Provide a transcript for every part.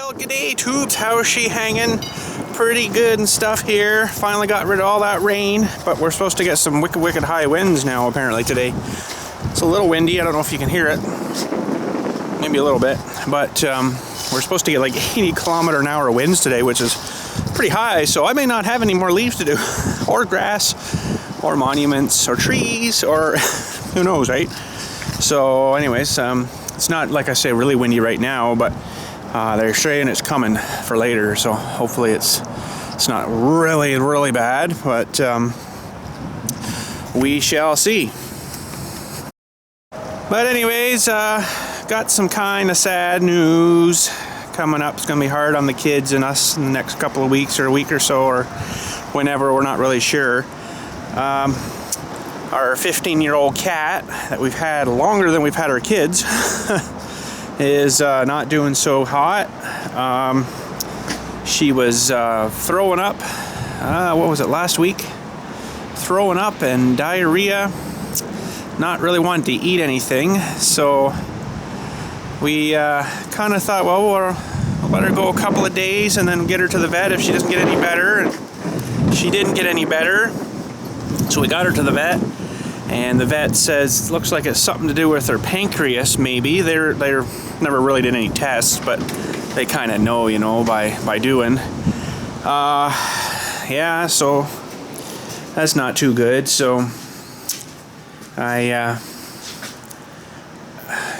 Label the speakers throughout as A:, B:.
A: Well, g'day tubes, how is she hanging? Pretty good and stuff here. Finally got rid of all that rain, but we're supposed to get some wicked high winds now apparently today. It's a little windy, I don't know if you can hear it. Maybe a little bit, but we're supposed to get like 80-kilometer-an-hour winds today, which is pretty high, so I may not have any more leaves to do, or grass, or monuments, or trees, or who knows, right? So anyways, it's not, like I say, really windy right now, but they're saying it's coming for later, so hopefully it's not really bad, but we shall see. But anyways, got some kind of sad news coming up. It's going to be hard on the kids and us in the next couple of weeks or a week or so, or whenever, we're not really sure. Our 15-year-old cat that we've had longer than we've had our kids is not doing so hot. She was throwing up, what was it, last week? Throwing up and diarrhea, not really wanting to eat anything, so we kind of thought, well, we'll let her go a couple of days and then get her to the vet if she doesn't get any better. And she didn't get any better, so we got her to the vet. And the vet says, looks like it's something to do with her pancreas, maybe. They're never really did any tests, but they kind of know, you know, by doing. Yeah, so that's not too good. So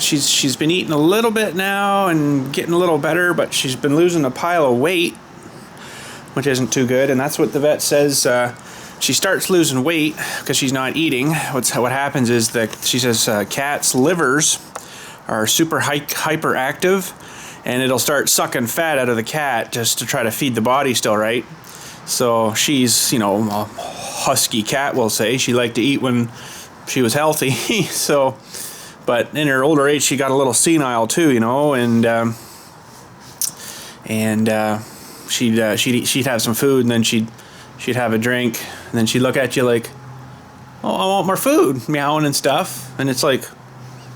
A: she's been eating a little bit now and getting a little better, but she's been losing a pile of weight, which isn't too good. And that's what the vet says. She starts losing weight because she's not eating. What happens is that she says cats' livers are super hyperactive, and it'll start sucking fat out of the cat just to try to feed the body still, right? So she's, you know, a husky cat, we'll say. She liked to eat when she was healthy. So, but in her older age, she got a little senile too, you know, and she'd have some food, and then she'd have a drink, and then she'd look at you like, oh, I want more food, meowing and stuff. And it's like,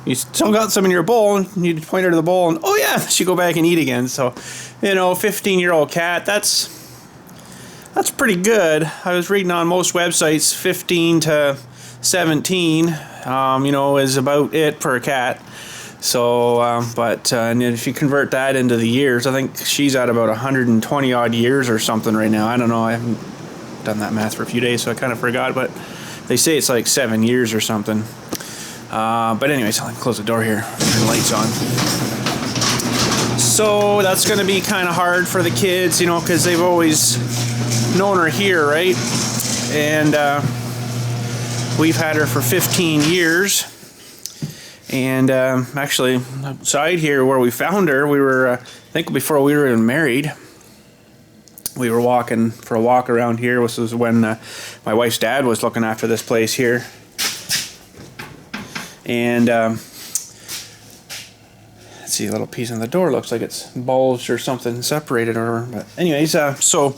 A: you still got some in your bowl, and you point her to the bowl, and oh yeah, she'd go back and eat again. So, you know, 15-year-old cat, that's pretty good. I was reading on most websites, 15 to 17, you know, is about it for a cat. So, and if you convert that into the years, I think she's at about 120 odd years or something right now. I don't know, I haven't done that math for a few days, so I kind of forgot, but they say it's like 7 years or something. But anyways, I'll close the door here, turn the lights on. So that's going to be kind of hard for the kids, you know, because they've always known her here, right? And we've had her for 15 years. And actually, outside here where we found her, we were, I think before we were even married, we were walking for a walk around here. This was when my wife's dad was looking after this place here. And let's see, a little piece on the door looks like it's bulged or something, separated or whatever. But anyways, so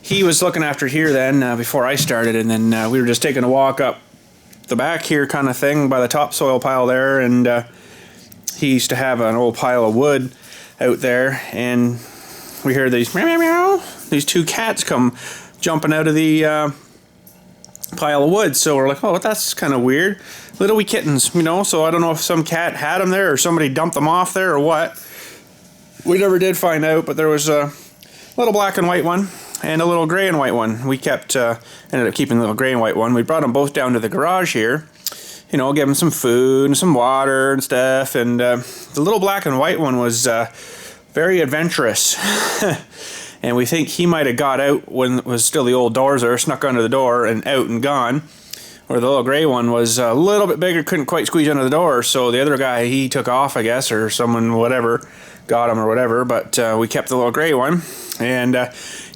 A: he was looking after here then before I started, and then we were just taking a walk up the back here kind of thing by the topsoil pile there, and he used to have an old pile of wood out there, and we heard these meow meow meow, these two cats come jumping out of the pile of wood. So we're like, oh, that's kind of weird. Little wee kittens, you know, so I don't know if some cat had them there or somebody dumped them off there or what. We never did find out, but there was a little black and white one and a little gray and white one. We ended up keeping the little gray and white one. We brought them both down to the garage here, you know, give them some food and some water and stuff. And the little black and white one was very adventurous. And we think he might have got out when it was still the old doors there, snuck under the door and out and gone. Or the little gray one was a little bit bigger, couldn't quite squeeze under the door. So the other guy, he took off, I guess, or someone, whatever, got him or whatever. But we kept the little gray one, and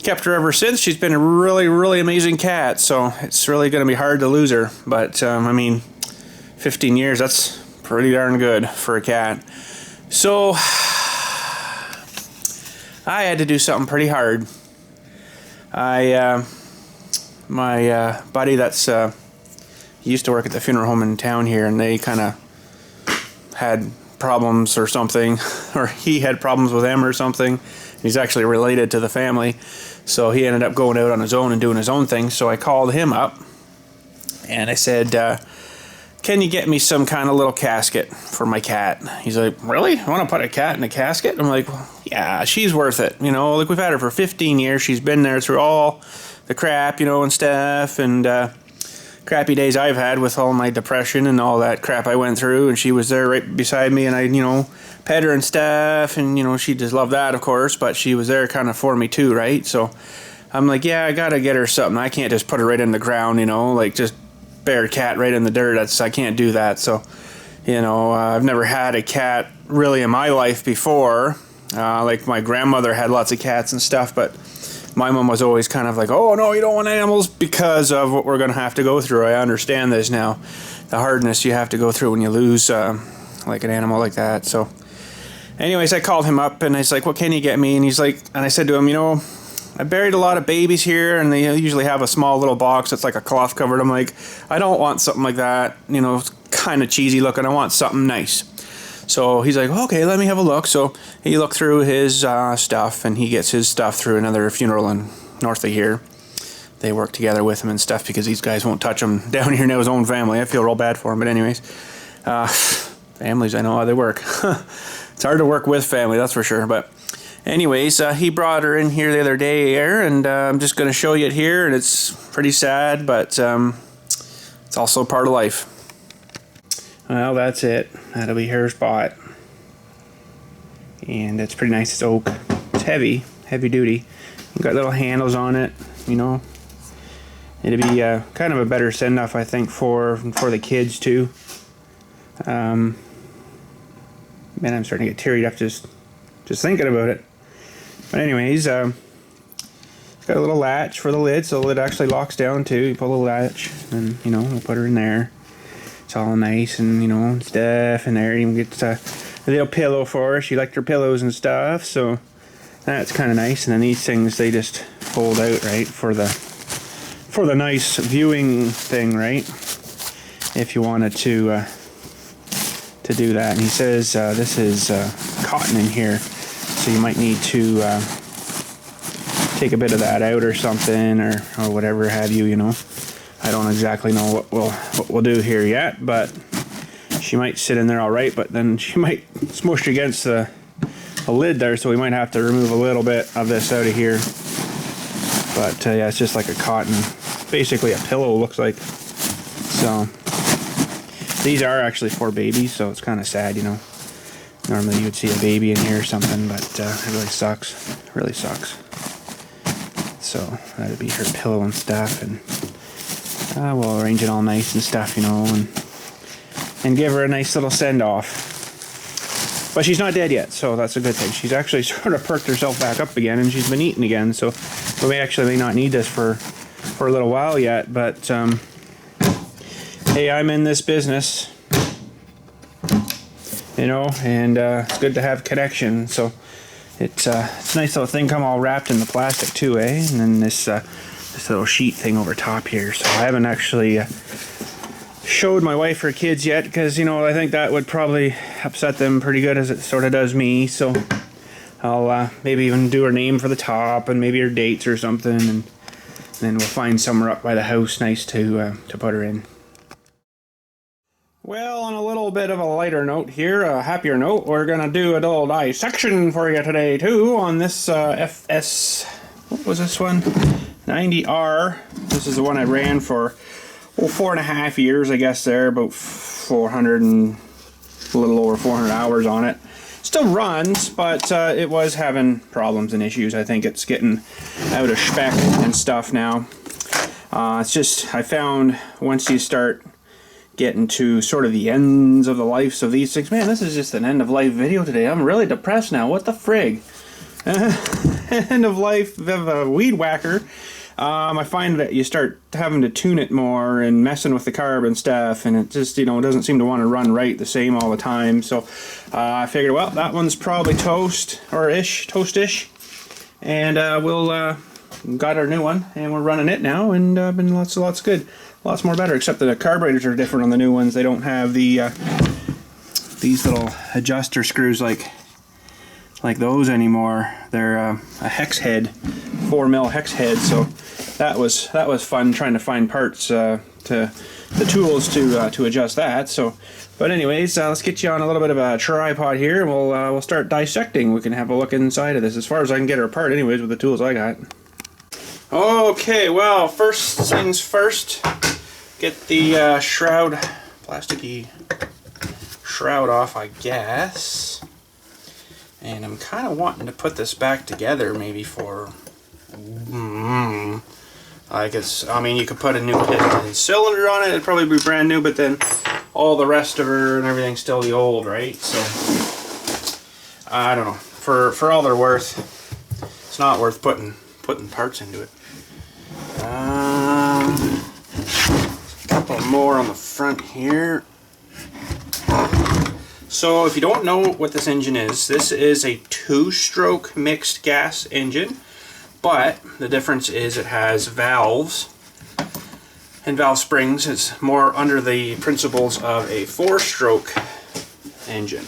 A: kept her ever since. She's been a really amazing cat, so it's really going to be hard to lose her. But I mean, 15 years, that's pretty darn good for a cat. So I had to do something pretty hard. My buddy that's he used to work at the funeral home in town here, and they kind of had problems or something, or he had problems with them or something. He's actually related to the family, so he ended up going out on his own and doing his own thing. So I called him up and I said, can you get me some kind of little casket for my cat? He's like, really? I want to put a cat in a casket? I'm like, well, yeah, she's worth it. You know, like, we've had her for 15 years. She's been there through all the crap, you know, and stuff, and crappy days I've had with all my depression and all that crap I went through, and she was there right beside me, and I, you know, pet her and stuff, and, you know, she just loved that, of course, but she was there kind of for me too, right? So I'm like, yeah, I gotta get her something. I can't just put her right in the ground, you know, like, just bare cat right in the dirt. I can't do that. So, you know, I've never had a cat really in my life before. Like, my grandmother had lots of cats and stuff, but my mom was always kind of like, oh no, you don't want animals because of what we're going to have to go through. I understand this now, the hardness you have to go through when you lose like an animal like that. So anyways, I called him up and I was like, what can you get me? And he's like, and I said to him, you know, I buried a lot of babies here, and they usually have a small little box that's like a cloth covered. I'm like, I don't want something like that, you know, kind of cheesy looking. I want something nice. So he's like, okay, let me have a look. So he looked through his stuff, and he gets his stuff through another funeral in north of here. They work together with him and stuff because these guys won't touch him down here near his own family. I feel real bad for him, but anyways, families, I know how they work. It's hard to work with family, that's for sure. But anyways, he brought her in here the other day, and I'm just going to show you it here, and it's pretty sad, but it's also part of life. Well, that's it. That'll be her spot. And it's pretty nice. It's oak. It's heavy duty. Got little handles on it, you know. It'd be kind of a better send-off, I think, for the kids, too. Man, I'm starting to get teary up just thinking about it. But anyways, it's got a little latch for the lid, so the lid actually locks down, too. You pull the latch, and, you know, we'll put her in there. It's all nice and, you know, stuff in there. You can get a little pillow for her. She liked her pillows and stuff, so that's kind of nice. And then these things, they just fold out, right, for the nice viewing thing, right? If you wanted to do that. And he says this is cotton in here, so you might need to take a bit of that out or something, or whatever have you, you know. I don't exactly know what we'll do here yet, but she might sit in there all right, but then she might smush against the lid there, so we might have to remove a little bit of this out of here. But yeah, it's just like a cotton, basically a pillow, looks like. So these are actually for babies, so it's kind of sad, you know. Normally you would see a baby in here or something, but it really sucks. It really sucks. So that'd be her pillow and stuff, and we'll arrange it all nice and stuff, you know, and give her a nice little send-off. But she's not dead yet, so that's a good thing. She's actually sort of perked herself back up again, and she's been eating again, so we may not need this for a little while yet, but hey, I'm in this business, you know, and it's good to have connection. So it's a nice little thing, come all wrapped in the plastic too, eh? And then this little sheet thing over top here. So I haven't actually showed my wife her kids yet, because, you know, I think that would probably upset them pretty good, as it sort of does me. So I'll maybe even do her name for the top, and maybe her dates or something, and then we'll find somewhere up by the house nice to put her in. Well, on a little bit of a lighter note here, a happier note, we're going to do a little dissection for you today, too, on this FS... What was this one? 90R. This is the one I ran for 4.5 years, I guess. There, about 400 and a little over 400 hours on it. Still runs, but it was having problems and issues. I think it's getting out of spec and stuff now. It's just, I found once you start getting to sort of the ends of the lives of these things, man, this is just an end of life video today. I'm really depressed now. What the frig? End of life of a weed whacker. I find that you start having to tune it more and messing with the carb and stuff, and it just, you know, doesn't seem to want to run right the same all the time. So I figured, well, that one's probably toast-ish, and we'll got our new one, and we're running it now, and been lots good, lots more better. Except that the carburetors are different on the new ones. They don't have the these little adjuster screws like those anymore. They're a hex head, 4mm hex head. So that was fun trying to find parts to the tools to adjust that. So, but anyways, let's get you on a little bit of a tripod here, and we'll start dissecting. We can have a look inside of this as far as I can get her apart, anyways, with the tools I got. Okay, well, first things first, get the shroud, plasticky shroud off, I guess. And I'm kind of wanting to put this back together, maybe for, I guess, I mean, you could put a new piston cylinder on it, it'd probably be brand new, but then all the rest of her and everything's still the old, right? So, I don't know, for all they're worth, it's not worth putting parts into it. A couple more on the front here. So if you don't know what this engine is, this is a 2-stroke mixed gas engine, but the difference is it has valves and valve springs. It's more under the principles of a 4-stroke engine.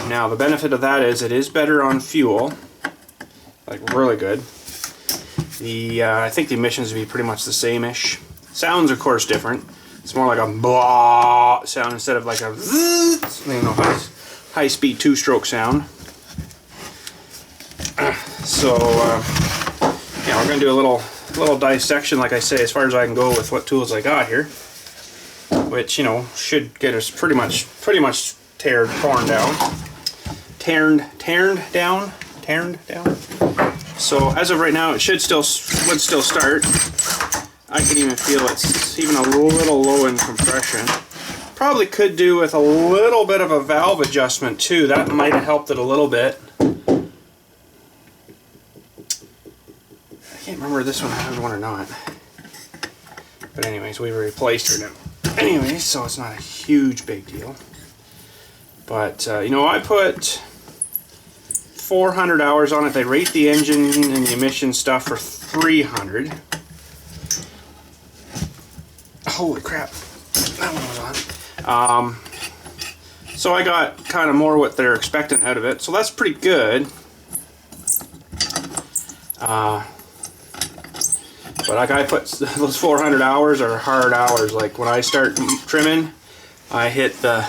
A: Now the benefit of that is it is better on fuel, like really good. I think the emissions would be pretty much the same-ish. Sounds, of course, different. It's more like a blah sound instead of like a high-speed 2-stroke sound. So yeah, we're gonna do a little dissection, like I say, as far as I can go with what tools I got here, which, you know, should get us pretty much torn down. So as of right now, it would still start. I can even feel it's even a little low in compression. Probably could do with a little bit of a valve adjustment too. That might have helped it a little bit. I can't remember if this one has one or not. But anyways, we replaced her now. Anyways, so it's not a huge big deal. But you know, I put 400 hours on it. They rate the engine and the emission stuff for 300. Holy crap, that one was on. So I got kind of more what they're expecting out of it, so that's pretty good. But like I put those 400 hours are hard hours. Like when I start trimming, I hit the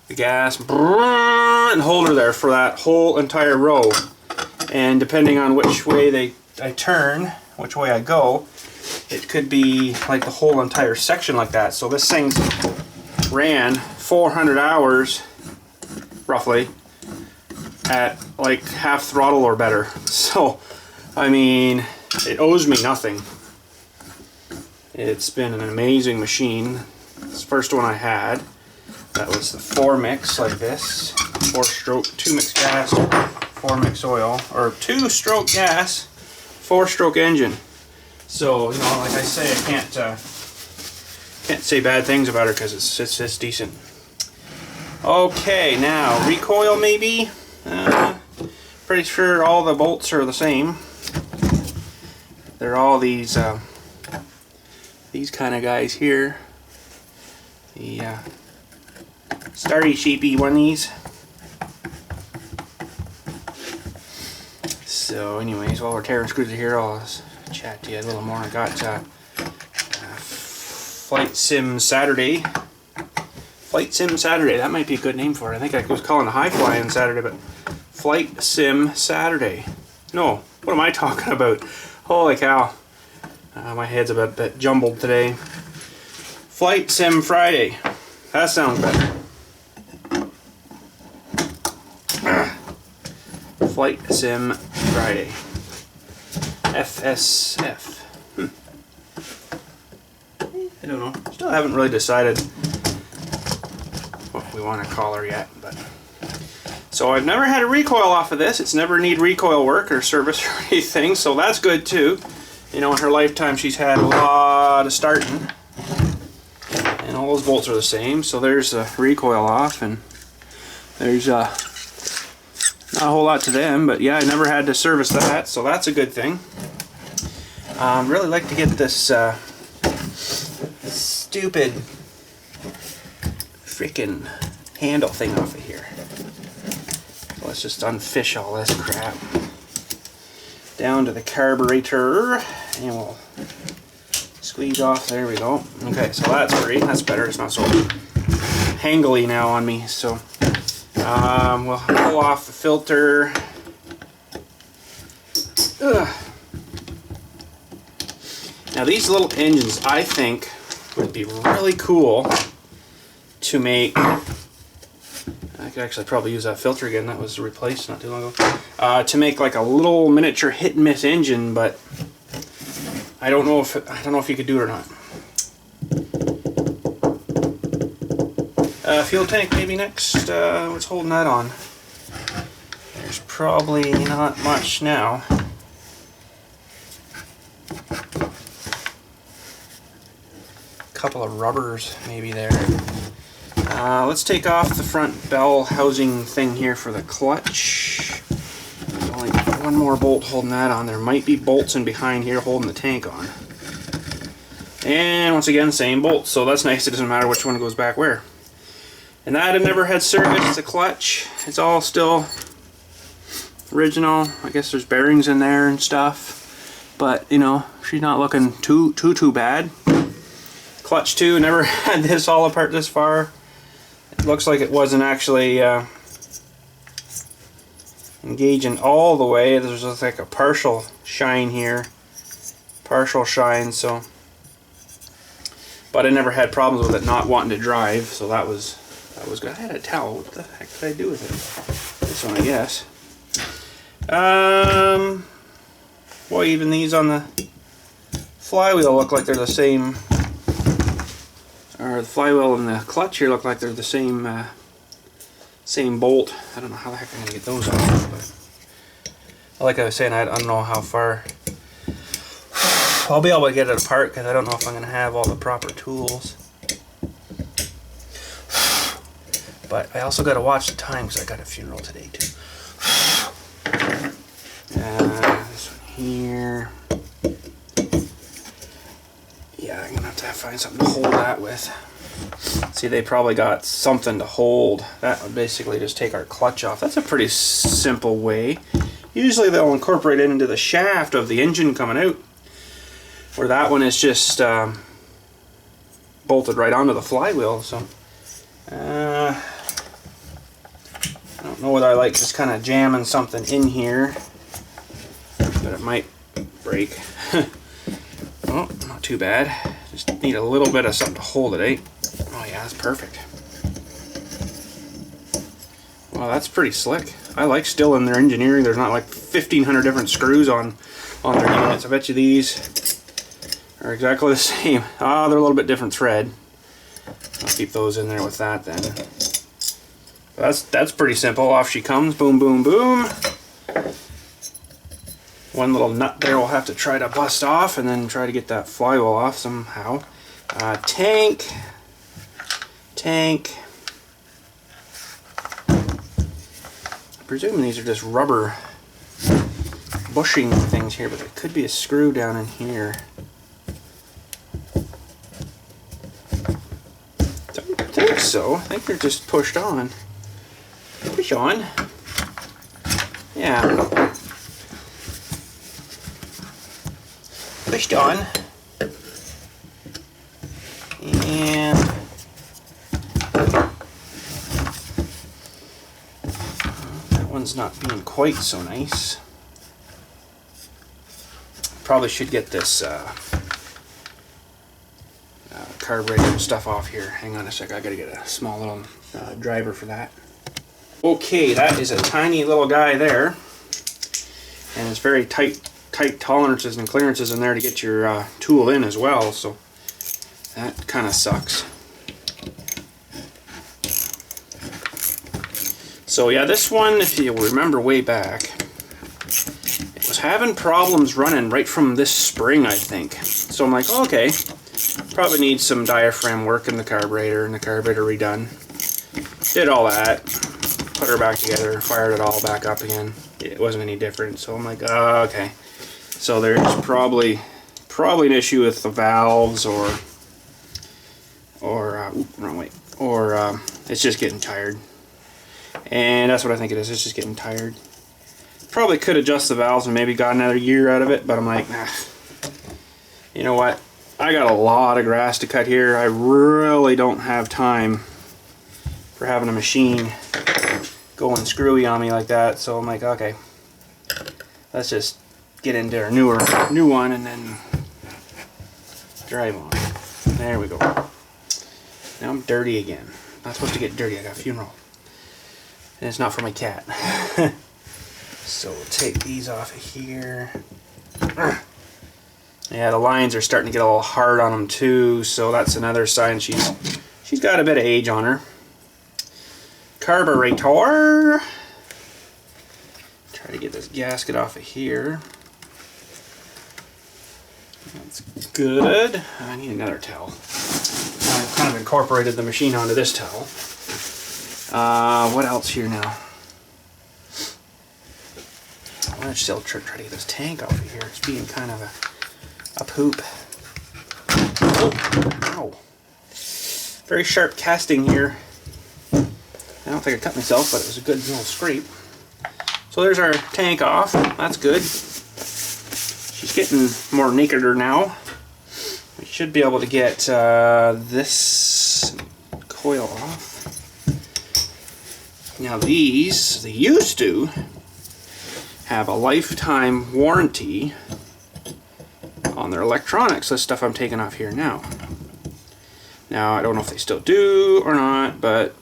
A: gas and hold her there for that whole entire row. And depending on which way I turn, which way I go, it could be like the whole entire section like that. So this thing's ran 400 hours roughly at like half throttle or better. So I mean, it owes me nothing. It's been an amazing machine. It's the first one I had. That was the 4-mix like this. 4-stroke, 2-mix gas, 4-mix oil, or 2-stroke gas, 4-stroke engine. So, you know, like I say, I can't say bad things about her because it's decent. Okay, now recoil maybe. Pretty sure all the bolts are the same. They're all these kind of guys here. The starry sheepy onesies. So anyways, while we're tearing screws here, I'll chat to you a little more. I got Flight Sim Saturday. Flight Sim Saturday, that might be a good name for it. I think I was calling it High Flying Saturday, but Flight Sim Saturday. No, what am I talking about? Holy cow. My head's a bit jumbled today. Flight Sim Friday. That sounds better. Flight Sim Friday. FSF. I don't know. Still haven't really decided what we want to call her yet, but so I've never had a recoil off of this. It's never need recoil work or service or anything, so that's good too. You know, in her lifetime she's had a lot of starting, and all those bolts are the same. So there's the recoil off, and there's not a whole lot to them, but yeah, I never had to service that, so that's a good thing. Really like to get this stupid freaking handle thing off of here. So let's just unfish all this crap. Down to the carburetor, and we'll squeeze off. There we go. Okay, so that's free. That's better. It's not so hangly now on me. So we'll pull off the filter. Ugh. Now these little engines, I think, would be really cool to make. I could actually probably use that filter again. That was replaced not too long ago. To make like a little miniature hit and miss engine, but I don't know if you could do it or not. Fuel tank maybe next. What's holding that on? There's probably not much now. Couple of rubbers maybe there. Let's take off the front bell housing thing here for the clutch. There's only one more bolt holding that on. There might be bolts in behind here holding the tank on. And once again, same bolts, so that's nice. It doesn't matter which one goes back where. And that had never had service. The clutch, it's all still original. I guess there's bearings in there and stuff, but you know, she's not looking too bad. Clutch too, never had this all apart this far. It looks like it wasn't actually engaging all the way. There's just like a partial shine here, partial shine. So, but I never had problems with it not wanting to drive. So that was good. I had a towel. What the heck did I do with it? This one, I guess. Boy, even these on the flywheel look like they're the same. Or the flywheel and the clutch here look like they're the same same bolt. I don't know how the heck I'm going to get those off, but like I was saying, I don't know how far I'll be able to get it apart because I don't know if I'm going to have all the proper tools. But I also got to watch the time because I got a funeral today too. This one here. Yeah, I'm gonna have to find something to hold that with. See, they probably got something to hold. That would basically just take our clutch off. That's a pretty simple way. Usually they'll incorporate it into the shaft of the engine coming out, where that one is just bolted right onto the flywheel. So I don't know whether I like just kind of jamming something in here, but it might break. Oh, not too bad. Just need a little bit of something to hold it, eh? Oh yeah, that's perfect. Well, that's pretty slick. I like still in their engineering, there's not like 1,500 different screws on their units. I bet you these are exactly the same. Ah, they're a little bit different thread. I'll keep those in there with that then. That's pretty simple. Off she comes. Boom, boom, boom. One little nut there we'll have to try to bust off and then try to get that flywheel off somehow. Tank. I'm presuming these are just rubber bushing things here, but there could be a screw down in here. Don't think so. I think they're just pushed on. Push on. Yeah. Pushed on, and that one's not being quite so nice. Probably should get this carburetor stuff off here. Hang on a sec, I gotta get a small little driver for that. Okay, that is a tiny little guy there, and it's very tight tolerances and clearances in there to get your tool in as well, so that kind of sucks. So yeah, this one, if you remember way back, it was having problems running right from this spring, I think. So I'm like, oh, okay, probably needs some diaphragm work in the carburetor and the carburetor redone. Did all that, put her back together, fired it all back up again. It wasn't any different, so I'm like, oh, okay. So there's probably an issue with the valves or wrong way, or it's just getting tired. And that's what I think it is. It's just getting tired. Probably could adjust the valves and maybe got another year out of it, but I'm like, nah. You know what? I got a lot of grass to cut here. I really don't have time for having a machine going screwy on me like that. So I'm like, okay, let's just get into our new one and then drive on. There we go. Now I'm dirty again. Not supposed to get dirty. I got a funeral. And it's not for my cat. So we'll take these off of here. Yeah, the lines are starting to get a little hard on them too, so that's another sign she's got a bit of age on her. Carburetor. Try to get this gasket off of here. That's good. I need another towel. I've kind of incorporated the machine onto this towel. What else here now? I'm going to still try to get this tank off of here. It's being kind of a poop. Oh, ow. Very sharp casting here. I don't think I cut myself, but it was a good little scrape. So there's our tank off. That's good. She's getting more nakeder now. We should be able to get this coil off. Now these, they used to have a lifetime warranty on their electronics. This stuff I'm taking off here now. Now I don't know if they still do or not, but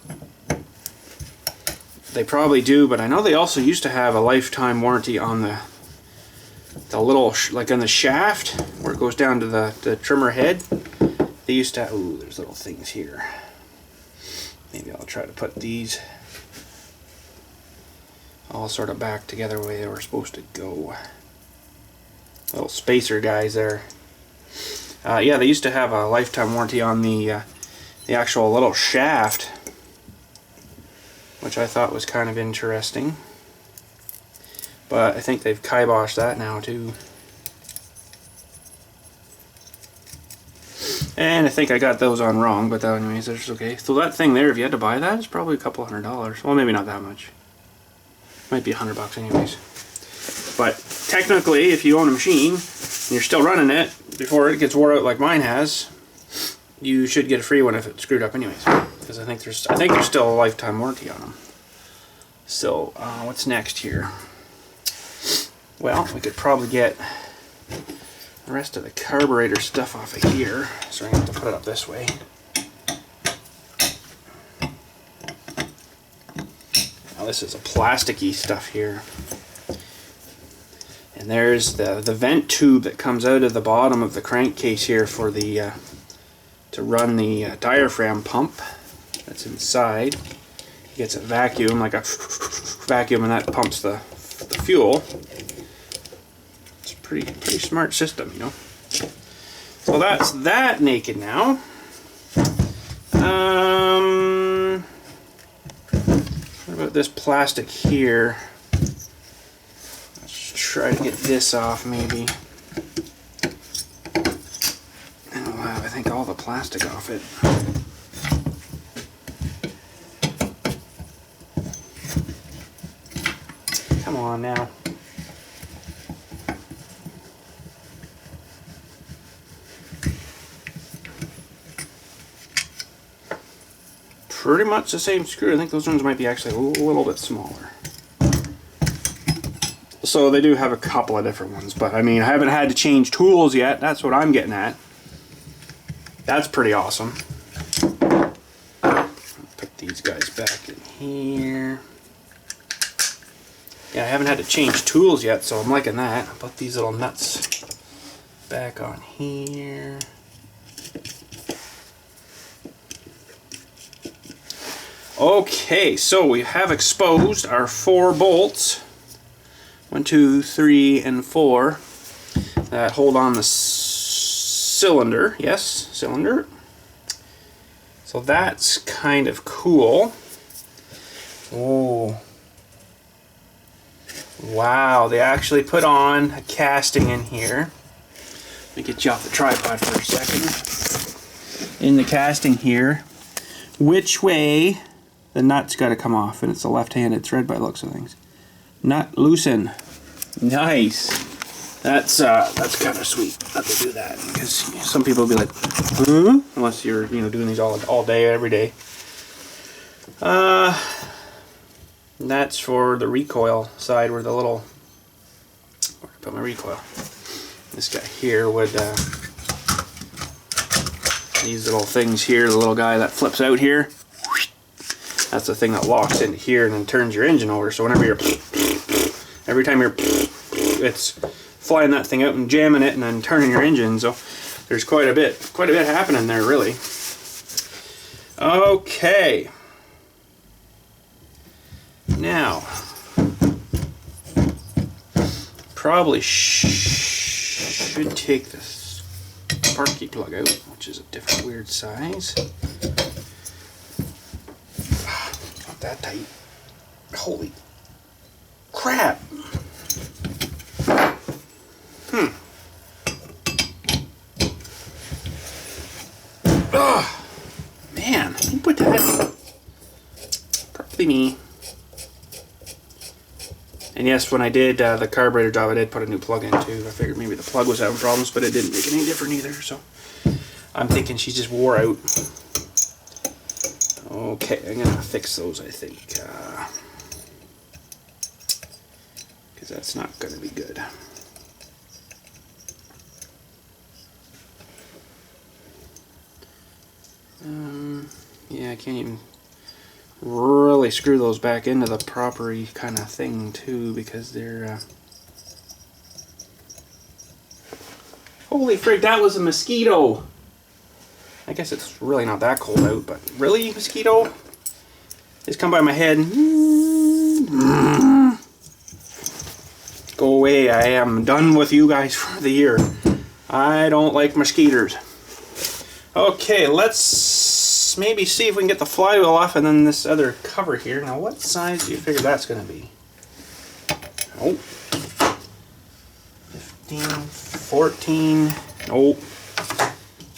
A: they probably do. But I know they also used to have a lifetime warranty on the little, like on the shaft where it goes down to the trimmer head. They used to have, ooh, there's little things here. Maybe I'll try to put these all sort of back together the way they were supposed to go. Little spacer guys there. Yeah, they used to have a lifetime warranty on the actual little shaft, which I thought was kind of interesting. But I think they've kiboshed that now too. And I think I got those on wrong, but anyways, that's okay. So that thing there, if you had to buy that, it's probably a couple $100. Well, maybe not that much. Might be $100 anyways. But technically, if you own a machine and you're still running it before it gets wore out like mine has, you should get a free one if it's screwed up anyways. Because I think there's still a lifetime warranty on them. So what's next here? Well, we could probably get the rest of the carburetor stuff off of here. So I'm going to have to put it up this way. Now this is a plasticky stuff here. And there's the vent tube that comes out of the bottom of the crankcase here for the to run the diaphragm pump that's inside. It gets a vacuum, like a vacuum, and that pumps the fuel. It's a pretty smart system, you know. So that's that naked now. What about this plastic here? Let's try to get this off maybe. And we'll have, I think, all the plastic off it. Come on now. Pretty much the same screw. I think those ones might be actually a little bit smaller. So they do have a couple of different ones, but I mean, I haven't had to change tools yet. That's what I'm getting at. That's pretty awesome. Put these guys back in here. Yeah, I haven't had to change tools yet, so I'm liking that. I'll put these little nuts back on here. Okay, so we have exposed our 4 bolts. 1, 2, 3, and 4 that hold on the cylinder. Yes, cylinder. So that's kind of cool. Oh. Wow, they actually put on a casting in here. Let me get you off the tripod for a second. In the casting here, which way the nut's got to come off, and it's a left-handed thread by the looks of things. Nut loosen. Nice. That's kind of sweet that they do that, because some people will be like, huh? Unless you're doing these all day every day. That's for the recoil side, where the little, where did I put my recoil? This guy here would these little things here, the little guy that flips out here, that's the thing that locks into here and then turns your engine over. So whenever you're, every time you're, it's flying that thing out and jamming it and then turning your engine. So there's quite a bit happening there, really. Okay. Now, probably should take this sparky plug out, which is a different weird size. Not that tight. Holy crap! Oh man, you put that. Probably me. And yes, when I did the carburetor job, I did put a new plug in too. I figured maybe the plug was having problems, but it didn't make it any different either. So I'm thinking she just wore out. Okay, I'm gonna fix those, I think, because that's not gonna be good. Yeah, I can't even really screw those back into the proper kind of thing too, because they're holy frig, that was a mosquito. I guess it's really not that cold out, but really, mosquito? Just come by my head. Go away, I am done with you guys for the year. I don't like mosquitoes. Okay, let's maybe see if we can get the flywheel off, and then this other cover here. Now, what size do you figure that's going to be? Oh, 15, 14. Nope.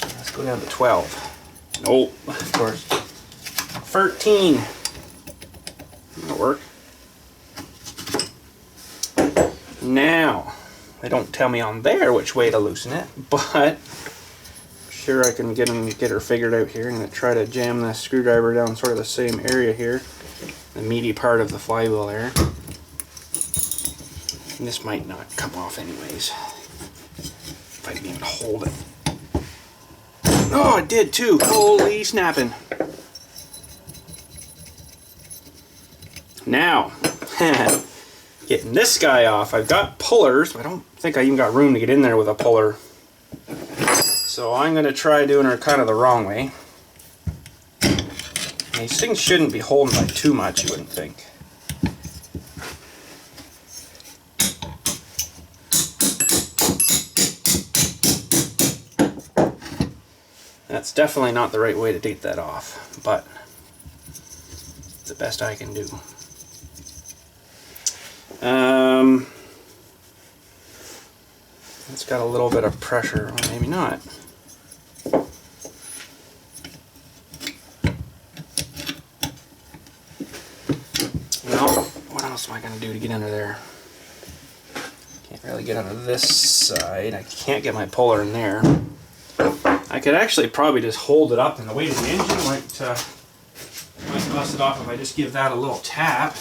A: Let's go down to 12. Nope, of course. 13. That'll work. Now, they don't tell me on there which way to loosen it, but sure I can get her figured out here. I'm going to try to jam the screwdriver down sort of the same area here, the meaty part of the flywheel there. And this might not come off anyways, if I can even hold it. Oh, it did too! Holy snapping! Now, getting this guy off. I've got pullers, but I don't think I even got room to get in there with a puller. So I'm going to try doing her kind of the wrong way. These things shouldn't be holding by too much, you wouldn't think. That's definitely not the right way to take that off, but it's the best I can do. It's got a little bit of pressure, or maybe not. Well, what else am I going to do to get under there? Can't really get under this side. I can't get my puller in there. I could actually probably just hold it up, and the weight of the engine might bust it off if I just give that a little tap.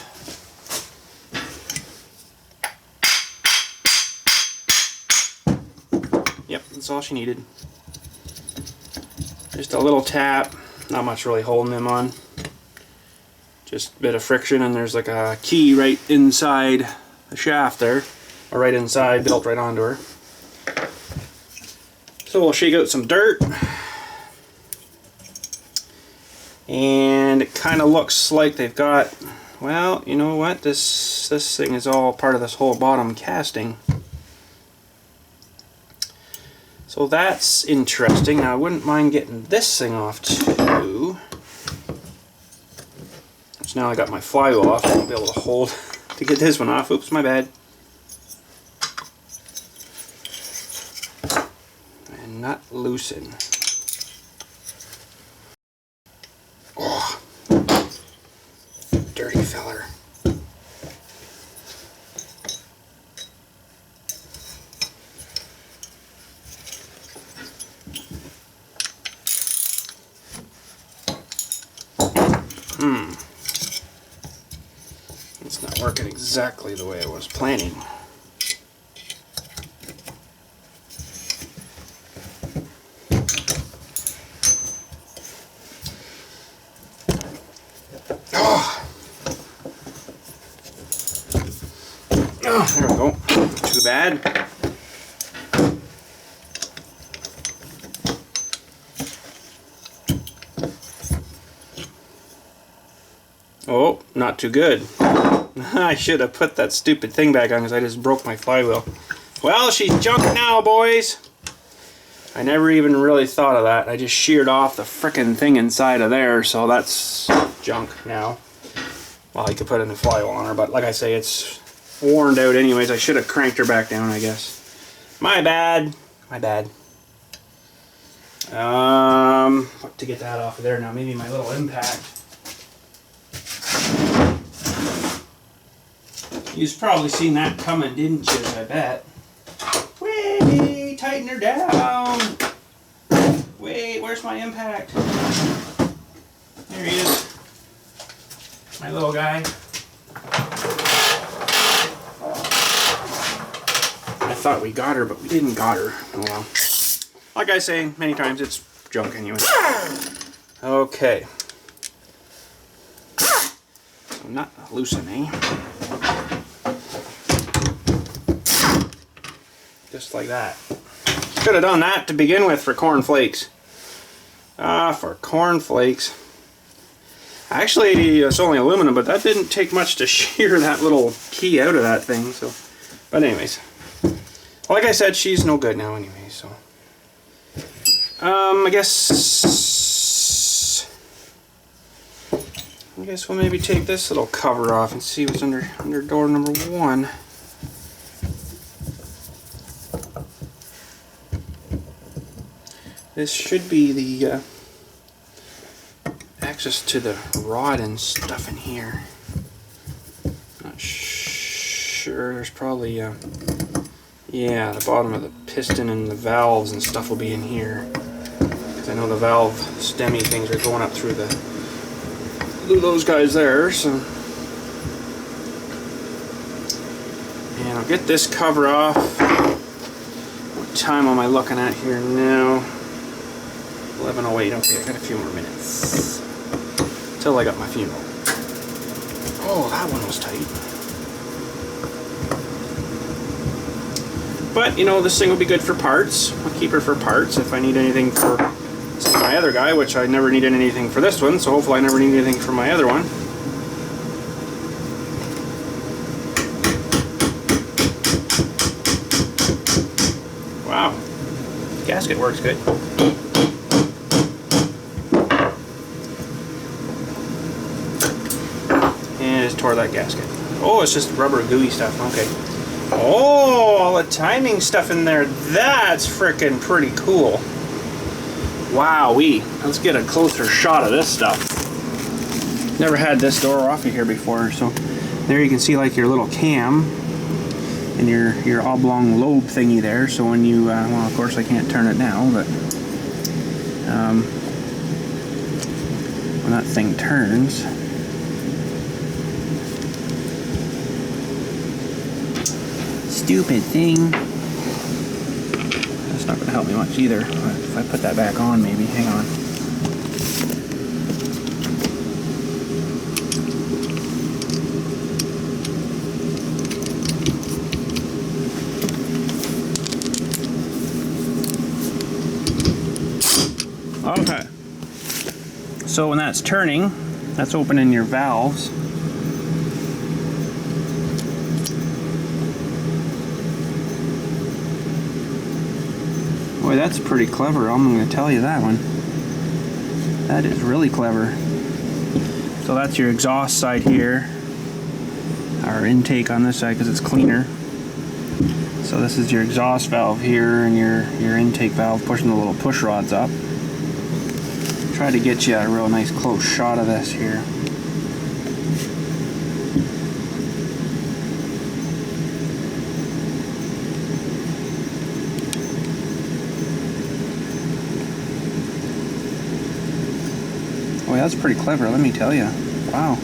A: Yep, that's all she needed. Just a little tap, not much really holding them on. Just a bit of friction, and there's like a key right inside the shaft there, or right inside, built right onto her. So we'll shake out some dirt. And it kind of looks like they've got, well, you know what, this thing is all part of this whole bottom casting. So that's interesting. Now I wouldn't mind getting this thing off too. So now I got my flywheel off, I won't be able to hold to get this one off. Oops, my bad. And nut loosen. Oh, working exactly the way I was planning. Oh, there we go. Too bad. Oh, not too good. I should have put that stupid thing back on because I just broke my flywheel. Well, she's junk now, boys. I never even really thought of that. I just sheared off the frickin' thing inside of there, so that's junk now. Well, I could put a new flywheel on her, but like I say, it's worn out anyways. I should have cranked her back down, I guess. My bad. My bad. What to get that off of there now? Maybe my little impact. You've probably seen that coming, didn't you? I bet. Wait, tighten her down. Wait, where's my impact? There he is. My little guy. I thought we got her, but we didn't got her. Oh well. Like I say many times, it's junk anyway. Okay. So not loosening. Just like that. Could have done that to begin with for cornflakes. For cornflakes. Actually, it's only aluminum, but that didn't take much to shear that little key out of that thing. So, but anyways, like I said, she's no good now anyway. So, I guess we'll maybe take this little cover off and see what's under door number 1. This should be the access to the rod and stuff in here. Not sure. There's probably yeah, the bottom of the piston and the valves and stuff will be in here. Because I know the valve stemmy things are going up through those guys there. So, and I'll get this cover off. What time am I looking at here now? 11:08. Okay, I got a few more minutes till I got my funeral. Oh, that one was tight. But you know, this thing will be good for parts. I'll keep her for parts if I need anything for my other guy, which I never needed anything for this one. So hopefully, I never need anything for my other one. Wow, the gasket works good. Tore that gasket. Oh, it's just rubber gooey stuff. Okay. Oh, all the timing stuff in there. That's frickin' pretty cool. Wowee. Let's get a closer shot of this stuff. Never had this door off of here before, so there you can see like your little cam and your oblong lobe thingy there. So when you well, of course I can't turn it now, but when that thing turns. Stupid thing. That's not going to help me much either. If I put that back on, maybe. Hang on. Okay. So when that's turning, that's opening your valves. Boy, that's pretty clever. I'm going to tell you that one. That is really clever. So that's your exhaust side here. Our intake on this side because it's cleaner. So this is your exhaust valve here and your intake valve pushing the little push rods up. Try to get you a real nice close shot of this here. Boy, that's pretty clever, let me tell you. Wow.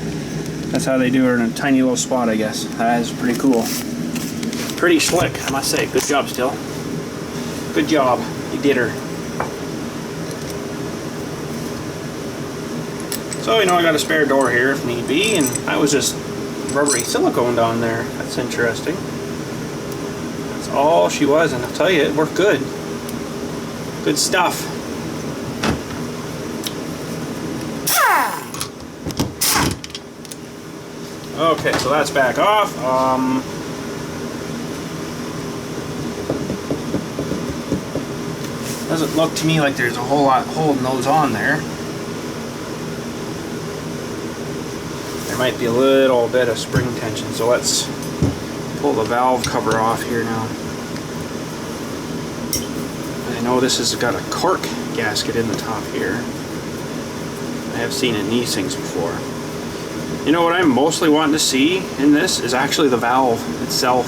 A: That's how they do it in a tiny little spot, I guess. That is pretty cool. Pretty slick, I must say. Good job, still. Good job. You did her. So, you know, I got a spare door here if need be, and that was just rubbery silicone down there. That's interesting. That's all she was, and I'll tell you, it worked good. Good stuff. Okay, so that's back off. Doesn't look to me like there's a whole lot holding those on there. There might be a little bit of spring tension, so let's pull the valve cover off here now. I know this has got a cork gasket in the top here. I have seen it in these things before. You know what I'm mostly wanting to see in this is actually the valve itself.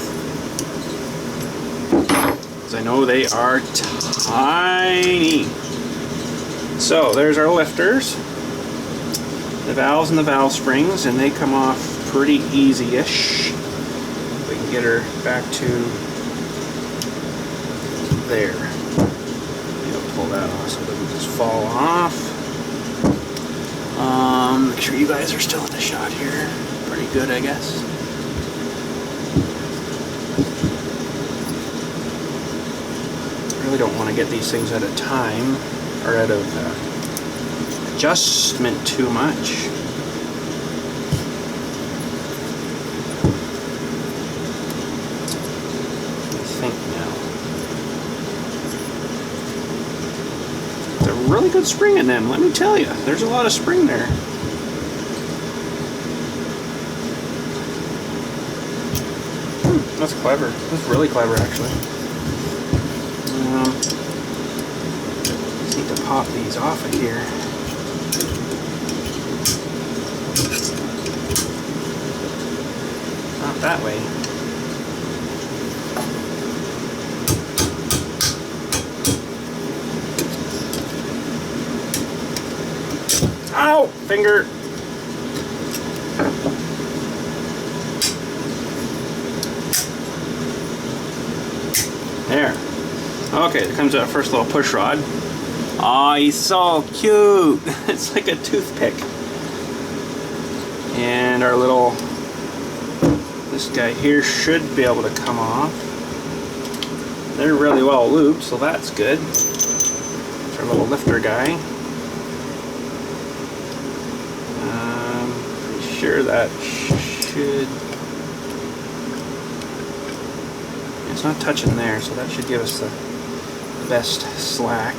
A: Because I know they are tiny. So there's our lifters. The valves and the valve springs, and they come off pretty easy-ish. We can get her back to there. Maybe pull that off so it doesn't just fall off. Make sure you guys are still in the shot here. Pretty good, I guess. I really don't want to get these things out of time, or out of adjustment too much. I think now. There's a really good spring in them, let me tell you. There's a lot of spring there. That's clever. That's really clever, actually. Just need to pop these off of here. Not that way. Ow! Finger! There. Okay, there comes our first little push rod. Aw, he's so cute! It's like a toothpick. And our little... this guy here should be able to come off. They're really well looped, so that's good. It's our little lifter guy. Pretty sure that should... it's not touching there, so that should give us the best slack.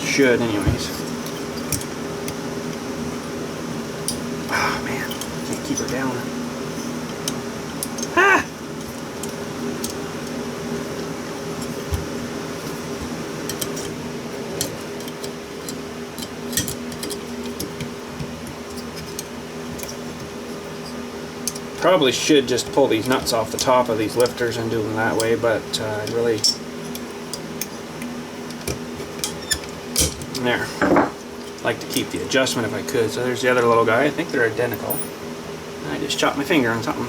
A: Should, anyways. Oh man, can't keep her down. Ah! Probably should just pull these nuts off the top of these lifters and do them that way, but I'd really... there. Like to keep the adjustment if I could. So there's the other little guy. I think they're identical. I just chopped my finger on something.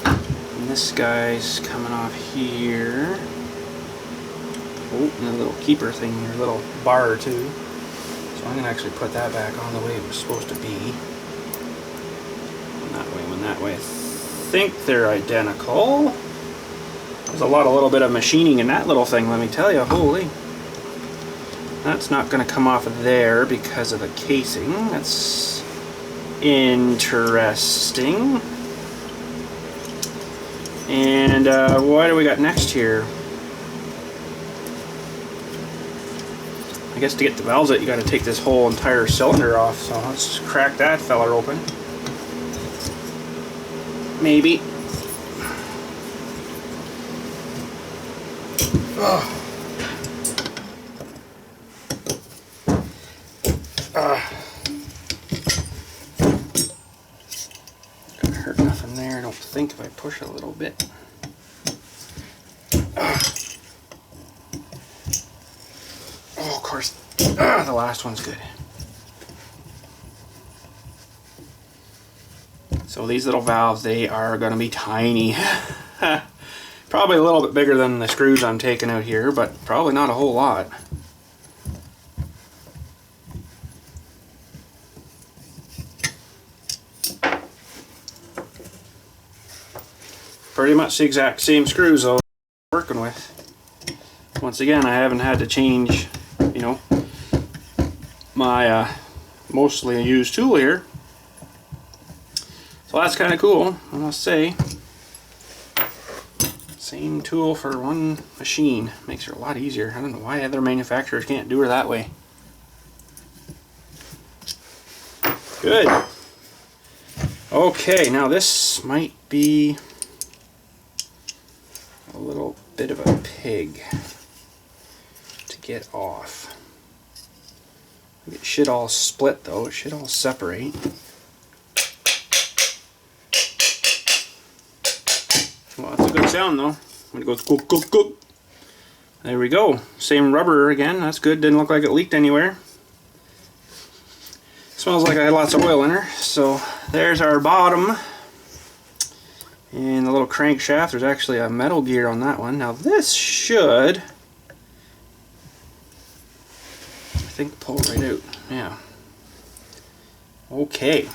A: And this guy's coming off here. Oh, and a little keeper thing here, a little bar too. So I'm going to actually put that back on the way it was supposed to be. That way. I think they're identical. There's a little bit of machining in that little thing, let me tell you. Holy. That's not going to come off of there because of the casing. That's interesting. And what do we got next here? I guess to get the valves out, you got to take this whole entire cylinder off. So let's crack that feller open. Maybe. Oh. Gonna hurt nothing there, I don't think, if I push a little bit. Oh, of course, the last one's good. So these little valves, they are going to be tiny. Probably a little bit bigger than the screws I'm taking out here, but probably not a whole lot. Pretty much the exact same screws though I'm working with. Once again, I haven't had to change, you know, my mostly used tool here. So that's kind of cool, I must say. Same tool for one machine makes her a lot easier. I don't know why other manufacturers can't do her that way. Good. Okay, now this might be a little bit of a pig to get off. It should all split though, it should all separate. Well, that's a good sound though. When it goes cook, cook, cook. There we go. Same rubber again, that's good. Didn't look like it leaked anywhere. Smells like I had lots of oil in her. So there's our bottom. And the little crankshaft, there's actually a metal gear on that one. Now this should, I think, pull right out. Yeah. Okay.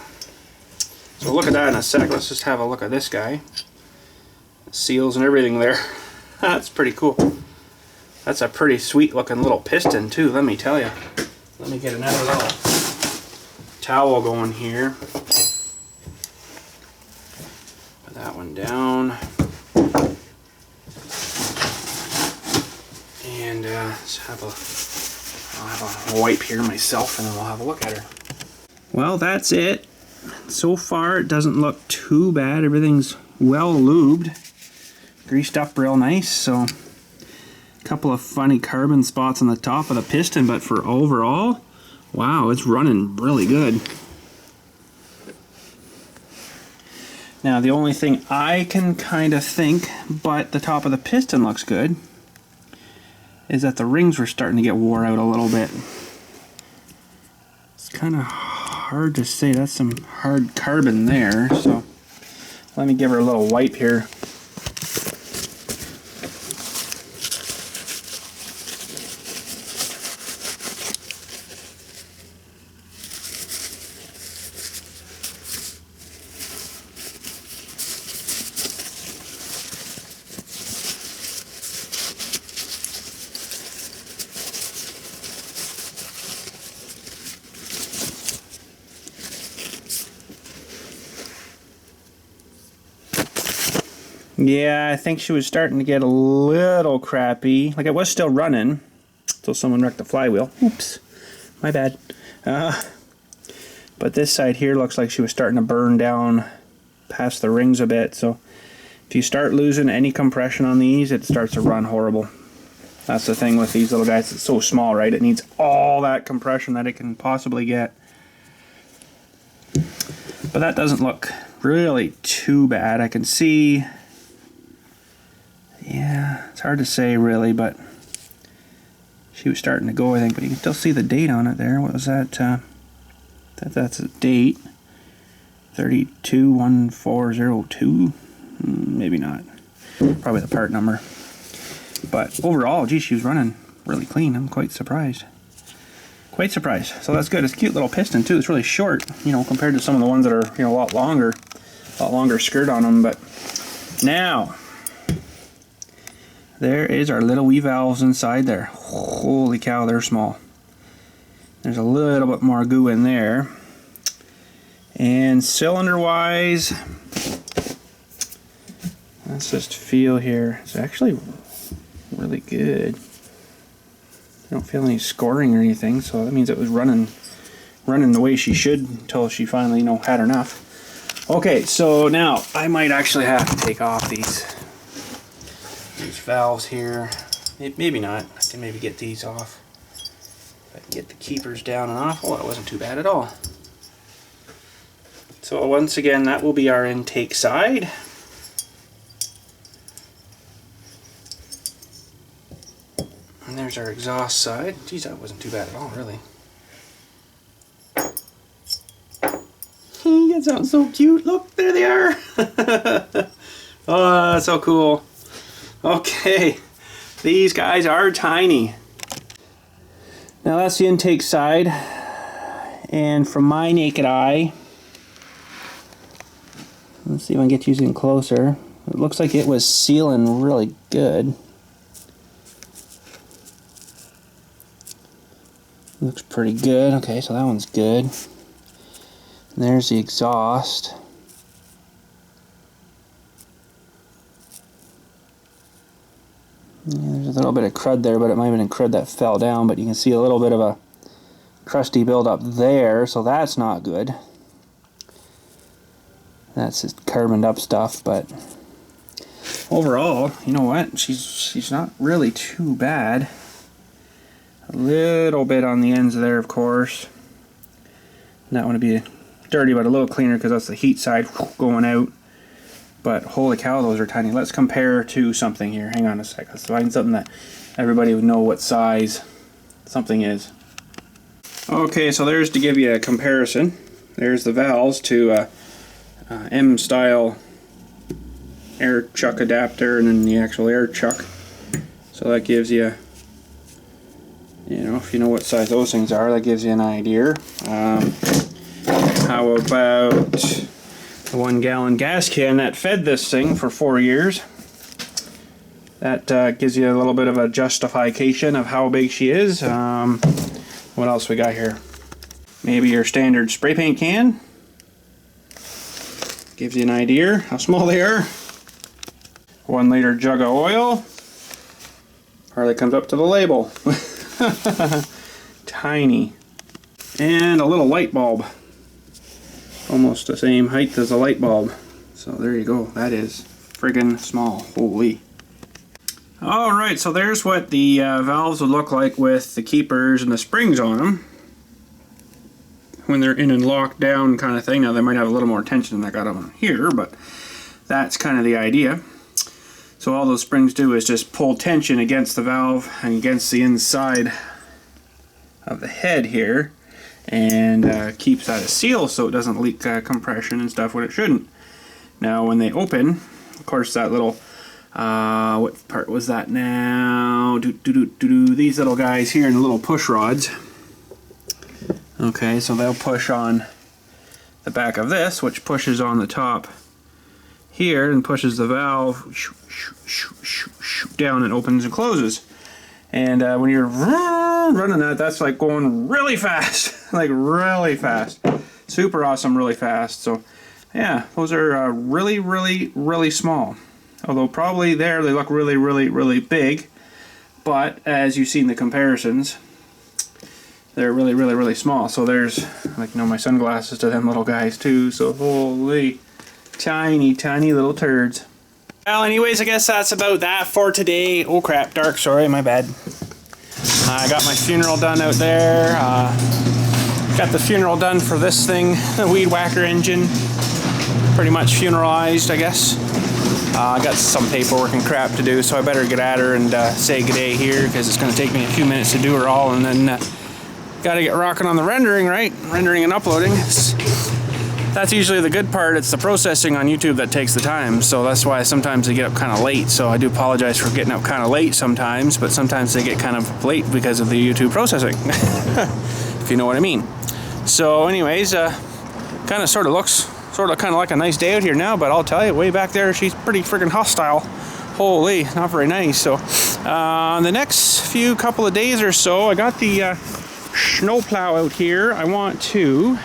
A: So look at that in a sec. Let's just have a look at this guy. Seals and everything there. That's pretty cool. That's a pretty sweet looking little piston too, let me tell you. Let me get another little towel going here. Put that one down. And I'll have a wipe here myself and then we'll have a look at her. Well, that's it. So far it doesn't look too bad. Everything's well lubed. Greased up real nice, so a couple of funny carbon spots on the top of the piston, but for overall, wow, it's running really good. Now the only thing I can kind of think, but the top of the piston looks good, is that the rings were starting to get wore out a little bit. It's kind of hard to say. That's some hard carbon there, so let me give her a little wipe here. Yeah, I think she was starting to get a little crappy. Like, it was still running until someone wrecked the flywheel. Oops, my bad. But this side here looks like she was starting to burn down past the rings a bit. So if you start losing any compression on these, it starts to run horrible. That's the thing with these little guys. It's so small, right? It needs all that compression that it can possibly get. But that doesn't look really too bad. I can see... Yeah, it's hard to say really, but she was starting to go, I think, but you can still see the date on it there. What was that? That's a date. 321402. Maybe not. Probably the part number. But overall, geez, she was running really clean. I'm quite surprised. Quite surprised. So that's good. It's a cute little piston too. It's really short, you know, compared to some of the ones that are, you know, a lot longer skirt on them. But now, there is our little wee valves inside there. Holy cow, they're small. There's a little bit more goo in there. And cylinder wise, let's just feel here. It's actually really good. I don't feel any scoring or anything, so that means it was running the way she should until she finally, you know, had enough. Okay, so now I might actually have to take off these valves here. Maybe not. I can maybe get these off. If I can get the keepers down and off. Oh, that wasn't too bad at all. So once again, that will be our intake side. And there's our exhaust side. Geez, that wasn't too bad at all, really. That sounds so cute. Look, there they are. Oh, that's so cool. Okay, these guys are tiny. Now that's the intake side, and from my naked eye, let's see if I can get you in closer. It looks like it was sealing really good. Looks pretty good. Okay, so that one's good. And there's the exhaust. Yeah, there's a little bit of crud there, but it might have been crud that fell down, but you can see a little bit of a crusty buildup there, so that's not good. That's just carboned up stuff, but overall, you know what? She's not really too bad. A little bit on the ends there, of course. Not want to be dirty, but a little cleaner because that's the heat side going out. But holy cow, those are tiny. Let's compare to something here. Hang on a sec. Let's find something that everybody would know what size something is. Okay, so there's to give you a comparison. There's the valves to M-style air chuck adapter and then the actual air chuck. So that gives you, you know, if you know what size those things are, that gives you an idea. How about the 1 gallon gas can that fed this thing for 4 years? That gives you a little bit of a justification of how big she is. What else we got here? Maybe your standard spray paint can. Gives you an idea how small they are. 1 liter jug of oil. Hardly comes up to the label. Tiny. And a little light bulb. Almost the same height as a light bulb. So there you go. That is friggin' small. Holy. Alright, so there's what the valves would look like with the keepers and the springs on them. When they're in and locked down kind of thing. Now they might have a little more tension than I got on here, but that's kind of the idea. So all those springs do is just pull tension against the valve and against the inside of the head here, and keeps that a seal so it doesn't leak compression and stuff when it shouldn't. Now when they open, of course that little, what part was that now? These little guys here and the little push rods. Okay, so they'll push on the back of this, which pushes on the top here and pushes the valve down and opens and closes. And when you're running that, that's like going really fast, like really fast. Super awesome, really fast. So yeah, those are really, really, really small. Although probably there they look really, really, really big. But as you've seen the comparisons, they're really, really, really small. So there's, like, you know, my sunglasses to them little guys too. So holy, tiny, tiny little turds. Well, anyways, I guess that's about that for today. Oh crap, dark, sorry, my bad. I got my funeral done out there. Got the funeral done for this thing, the weed whacker engine. Pretty much funeralized, I guess. I got some paperwork and crap to do, so I better get at her and say good day here, because it's going to take me a few minutes to do her all, and then got to get rocking on the rendering, right? Rendering and uploading. That's usually the good part. It's the processing on YouTube that takes the time, so that's why sometimes they get up kind of late. So I do apologize for getting up kind of late sometimes, but sometimes they get kind of late because of the YouTube processing, if you know what I mean. So anyways, kind of sort of looks kind of like a nice day out here now, but I'll tell you, way back there, she's pretty freaking hostile. Holy, not very nice. So the next few couple of days or so, I got the snowplow out here. I want to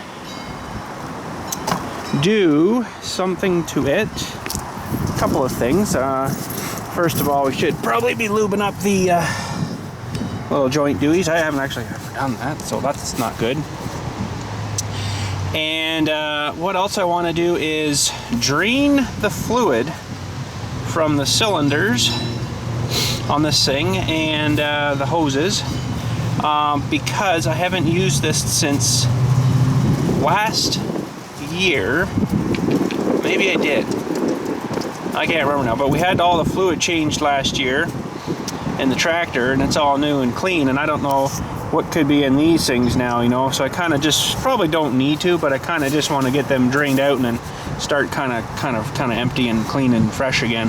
A: do something to it. A couple of things. First of all, we should probably be lubing up the little joint dewies. I haven't actually ever done that, so that's not good. And what else I want to do is drain the fluid from the cylinders on this thing and the hoses, because I haven't used this since last year. Maybe I did. I can't remember now, but we had all the fluid changed last year in the tractor, and it's all new and clean, and I don't know what could be in these things now, you know. So I kind of just probably don't need to, but I kind of just want to get them drained out and then start kind of empty and clean and fresh again.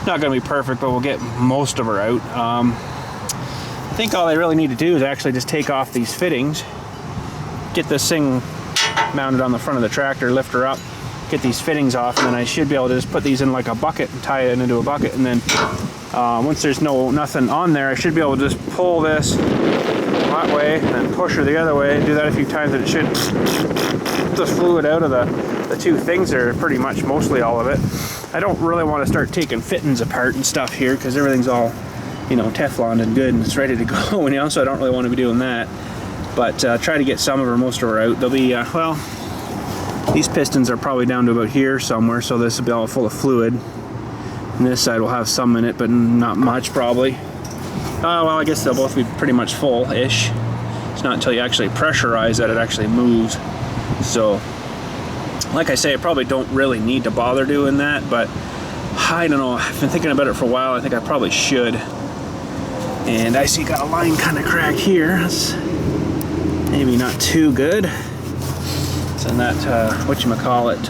A: Not going to be perfect, but we'll get most of her out. I think all I really need to do is actually just take off these fittings, get this thing mounted on the front of the tractor, lift her up, get these fittings off, and then I should be able to just put these in like a bucket and tie it into a bucket, and then once there's nothing on there, I should be able to just pull this that way and then push her the other way. Do that a few times and it should the fluid out of the two things there, pretty much mostly all of it. I don't really want to start taking fittings apart and stuff here because everything's all, you know, Teflon and good and it's ready to go, you know, so I don't really want to be doing that. But try to get some of her, most of her out. They'll be, well, these pistons are probably down to about here somewhere, so this will be all full of fluid. And this side will have some in it, but not much probably. Well, I guess they'll both be pretty much full-ish. It's not until you actually pressurize that it actually moves. So, like I say, I probably don't really need to bother doing that, but I don't know. I've been thinking about it for a while. I think I probably should. And I see got a line kind of cracked here. That's maybe not too good. It's in that, whatchamacallit,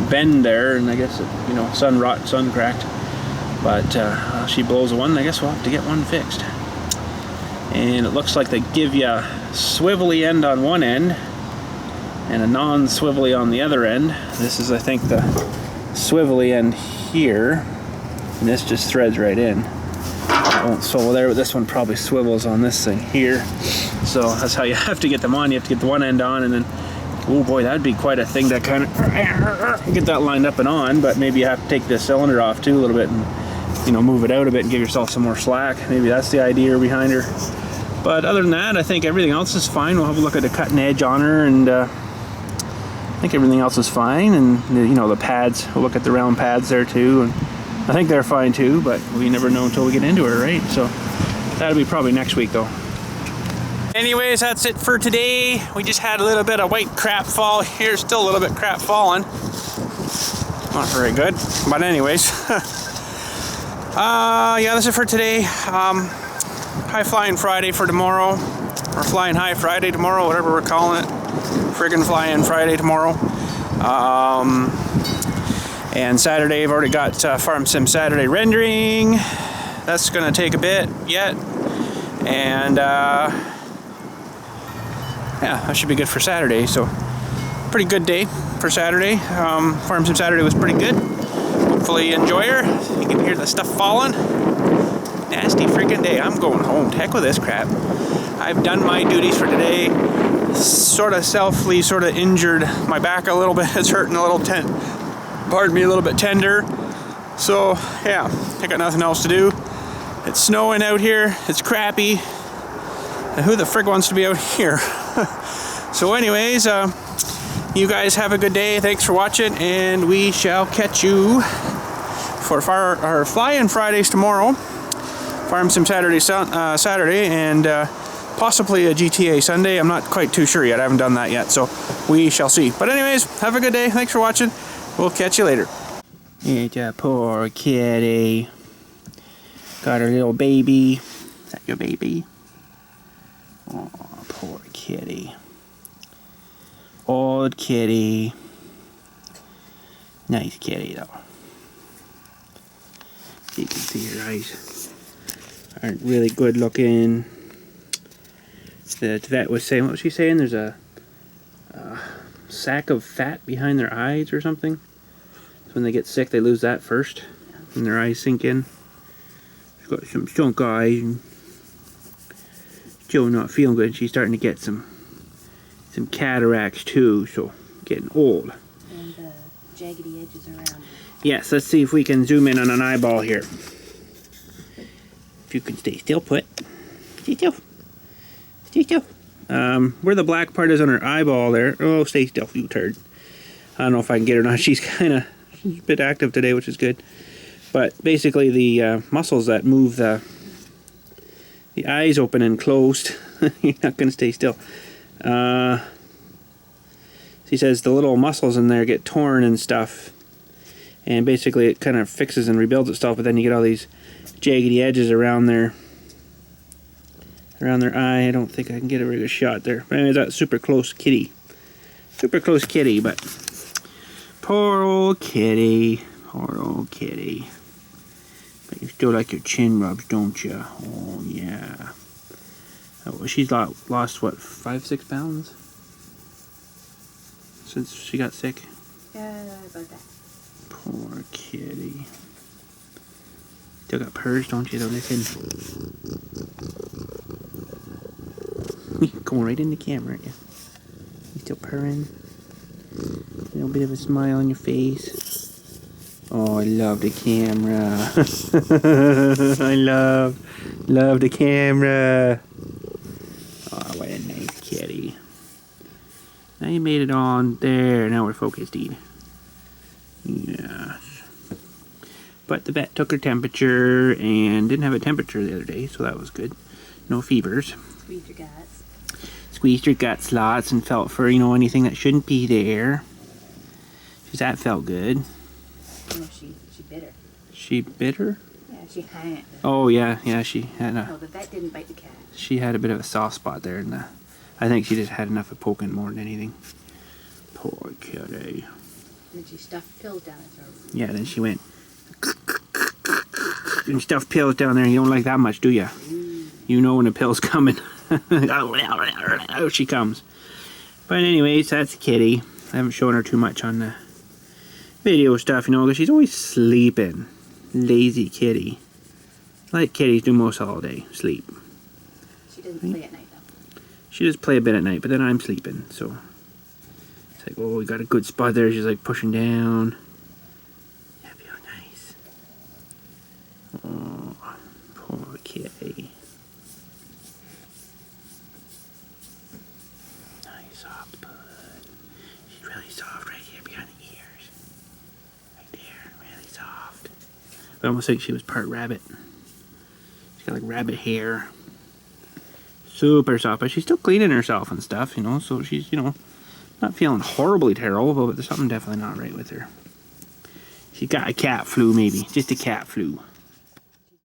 A: bend there, and I guess, you know, sun cracked. But she blows one. I guess we'll have to get one fixed. And it looks like they give you a swivelly end on one end and a non-swivelly on the other end. This is, I think, the swivelly end here, and this just threads right in. It won't swivel there, but this one probably swivels on this thing here. So that's how you have to get them on. You have to get the one end on, and then, oh boy, that'd be quite a thing to kind of get that lined up and on. But maybe you have to take the cylinder off too a little bit and, you know, move it out a bit and give yourself some more slack. Maybe that's the idea behind her. But other than that, I think everything else is fine. We'll have a look at the cutting edge on her, and I think everything else is fine. And you know, the pads, we'll look at the round pads there too, and I think they're fine too, but we never know until we get into her, right? So that'll be probably next week though. Anyways, that's it for today. We just had a little bit of white crap fall here. Still a little bit crap falling. Not very good, but anyways. Yeah, that's it for today. High Flying Friday for tomorrow, or Flying High Friday tomorrow, whatever we're calling it. Friggin' Flying Friday tomorrow. And Saturday, I've already got Farm Sim Saturday rendering. That's gonna take a bit yet. And yeah, that should be good for Saturday. So, pretty good day for Saturday. Farm Sim Saturday was pretty good. Hopefully you enjoy her. You can hear the stuff falling. Nasty freaking day. I'm going home. To heck with this crap. I've done my duties for today. Sort of selfly, sort of injured my back a little bit. It's hurting a little, pardon me, a little bit tender. So yeah, I got nothing else to do. It's snowing out here. It's crappy. And who the frig wants to be out here? So anyways, you guys have a good day. Thanks for watching, and we shall catch you for our Flying Fridays tomorrow. Farm Sim Saturday, and possibly a GTA Sunday. I'm not quite too sure yet. I haven't done that yet, so we shall see. But anyways, have a good day. Thanks for watching. We'll catch you later. It's a poor kitty. Got her little baby. Is that your baby? Oh, poor kitty. Old kitty. Nice kitty, though. You can see her eyes aren't really good looking. The vet was saying, what was she saying? There's a sack of fat behind their eyes or something. So when they get sick, they lose that first, and their eyes sink in. She's got some stunk eyes, and still not feeling good. She's starting to get some cataracts too, so getting old.
B: And jaggedy edges around it.
A: Yes, let's see if we can zoom in on an eyeball here. If you can stay still, put. Stay still. Stay still. Where the black part is on her eyeball there. Oh, stay still, you turd. I don't know if I can get her or not. She's a bit active today, which is good. But basically the muscles that move the eyes open and closed, you're not going to stay still. She says the little muscles in there get torn and stuff. And basically it kind of fixes and rebuilds itself, but then you get all these jaggedy edges around there. around their eye. I don't think I can get a really good shot there. But anyway, that's super close kitty. Super close kitty, but poor old kitty. Poor old kitty. But you still like your chin rubs, don't you? Oh, yeah. Oh, she's lost, what, 5-6 pounds? Since she got sick?
B: About that.
A: Poor kitty. Still got purrs, don't you, though, listen? Going right in the camera, aren't you? You still purring? A little bit of a smile on your face. Oh, I love the camera. I love the camera. Oh, what a nice kitty. Now you made it on there. Now we're focused, Dean. Yes. But the vet took her temperature and didn't have a temperature the other day, so that was good. No fevers.
B: Squeezed your guts.
A: Squeezed her guts lots and felt for, you know, anything that shouldn't be there. Because that felt good.
B: No, she bit her.
A: She bit her?
B: Yeah, she had.
A: Oh, yeah, she had
B: No, the vet didn't bite the cat.
A: She had a bit of a soft spot there, and I think she just had enough of poking more than anything. Poor kitty.
B: And then she stuffed pills down her throat.
A: Yeah, then she went and stuffed pills down there. You don't like that much, do you? You know when the pill's coming. Out she comes. But anyways, that's Kitty. I haven't shown her too much on the video stuff, you know, because she's always sleeping. Lazy kitty. Like kitties do most all day. Sleep.
B: She doesn't play at night, though.
A: She does play a bit at night, but then I'm sleeping, so it's like, oh, we got a good spot there. She's like pushing down. That feel nice. Oh, poor kitty. Nice soft bud. She's really soft right here behind the ears. Right there, really soft. I almost think she was part rabbit. She's got like rabbit hair. Super soft, but she's still cleaning herself and stuff, you know, so she's, you know, not feeling horribly terrible, but there's something definitely not right with her. She got a cat flu, maybe. Just a cat flu.